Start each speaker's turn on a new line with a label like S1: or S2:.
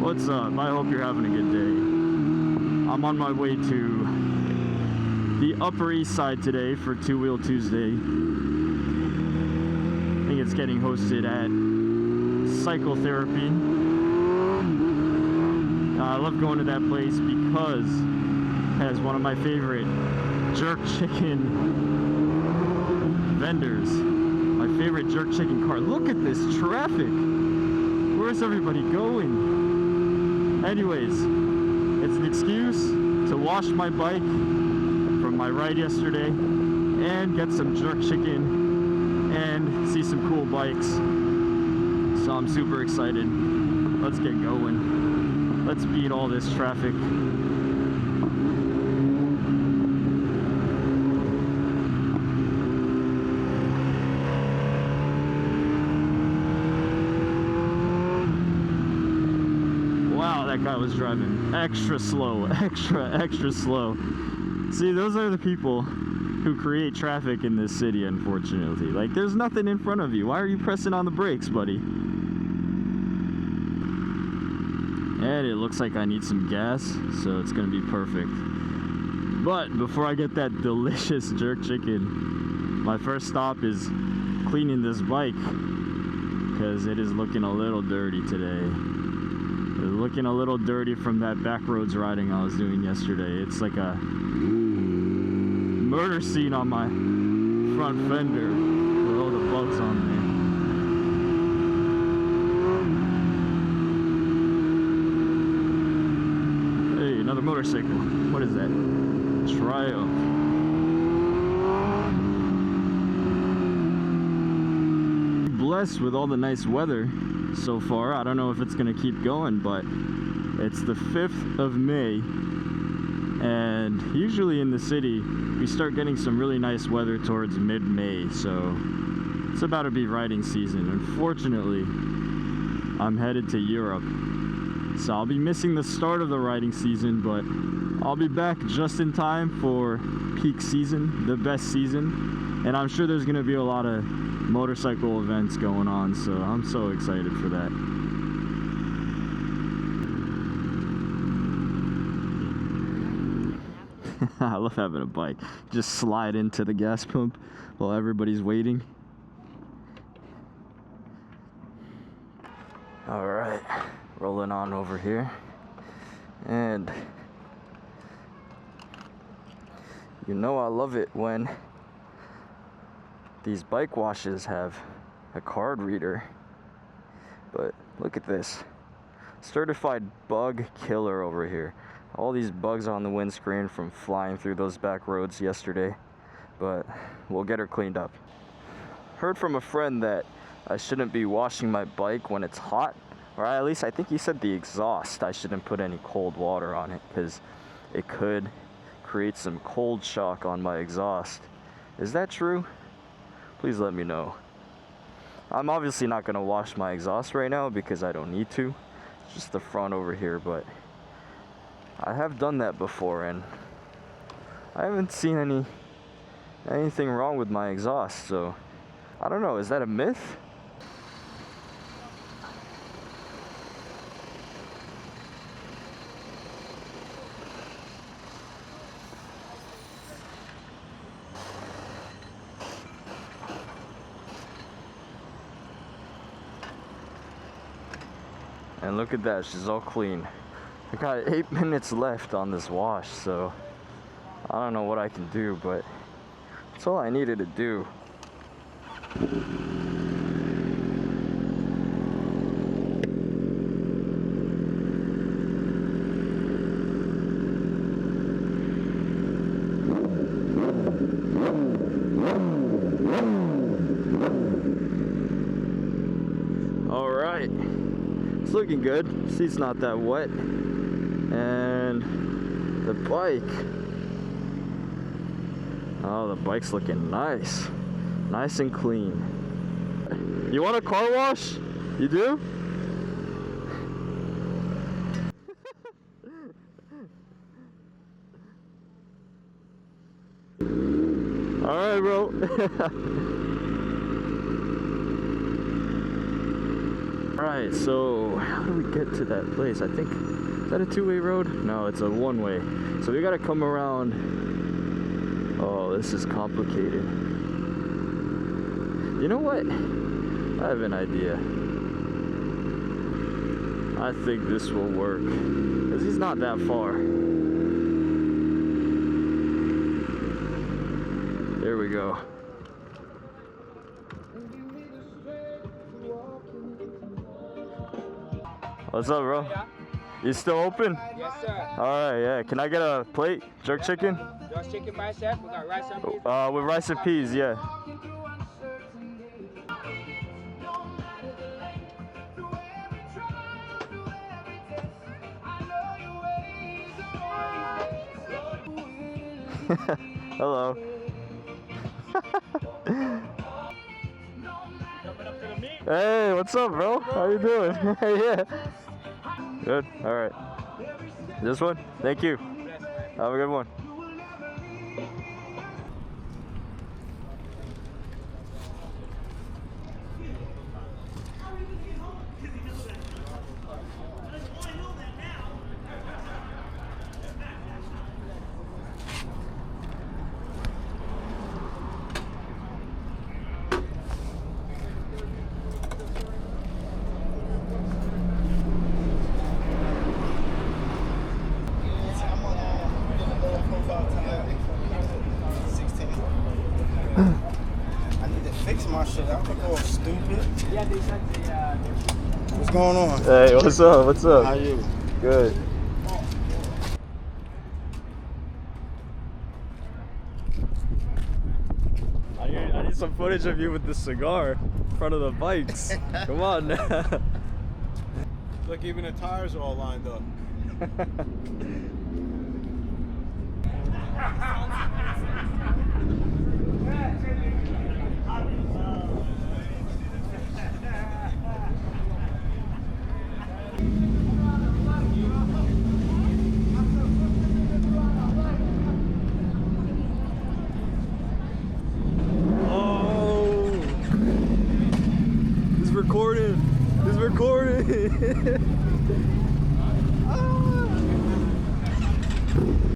S1: What's up? I hope you're having a good day. I'm on my way to the Upper East Side today for Two Wheel Tuesday. I think it's getting hosted at Psychotherapy. I love going to that place because it has one of my favorite jerk chicken vendors. My favorite jerk chicken cart. Look at this traffic. Where's everybody going? Anyways, it's an excuse to wash my bike from my ride yesterday and get some jerk chicken and see some cool bikes. So I'm super excited. Let's get going. Let's beat all this traffic. That guy was driving extra slow, extra slow. See, those are the people who create traffic in this city, unfortunately. Like, there's nothing in front of you. Why are you pressing on the brakes, buddy? And it looks like I need some gas, so it's gonna be perfect. But before I get that delicious jerk chicken, my first stop is cleaning this bike because it is looking a little dirty today. Looking a little dirty from that backroads riding I was doing yesterday. It's like a murder scene on my front fender with all the bugs on there. Hey, another motorcycle. What is that? Triumph. Blessed with all the nice weather so far. I don't know if it's gonna keep going, but it's the 5th of May, and usually in the city we start getting some really nice weather towards mid-May, so it's about to be riding season. Unfortunately, I'm headed to Europe, so I'll be missing the start of the riding season, but I'll be back just in time for peak season, the best season, and I'm sure there's gonna be a lot of motorcycle events going on, so I'm so excited for that. I love having a bike. Just slide into the gas pump while everybody's waiting. All right, rolling on over here, and you know I love it when these bike washes have a card reader, but look at this. Certified bug killer over here. All these bugs on the windscreen from flying through those back roads yesterday, but we'll get her cleaned up. Heard from a friend that I shouldn't be washing my bike when it's hot, or at least I think he said the exhaust. I shouldn't put any cold water on it because it could create some cold shock on my exhaust. Is that true? Please let me know. I'm obviously not going to wash my exhaust right now because I don't need to. It's just the front over here, but I have done that before and I haven't seen anything wrong with my exhaust, so I don't know, is that a myth? And look at that, she's all clean. I got 8 minutes left on this wash, so I don't know what I can do, but that's all I needed to do. All right. It's looking good. Seat's not that wet. And the bike. Oh, the bike's looking nice. Nice and clean. You want a car wash? You do? Alright, bro. Alright, so how do we get to that place? I think, is that a two-way road? No, it's a one-way. So we gotta come around. Oh, this is complicated. You know what? I have an idea. I think this will work. Because he's not that far. There we go. What's up, bro? You still open?
S2: Yes, sir.
S1: Alright, yeah. Can I get a plate? Jerk chicken?
S2: Just chicken by itself. We got rice and peas.
S1: With rice and peas, yeah. Hello. Hey, what's up, bro? How you doing? Yeah. Good. All right. This one? Thank you. Have a good one.
S3: I need to fix my shit. I'm going stupid. What's going on?
S1: Hey, what's up? What's up?
S3: How you?
S1: Good. I need some footage of you with the cigar in front of the bikes. Come on now.
S3: Look, even the tires are all lined up.
S1: Recording. He's recording.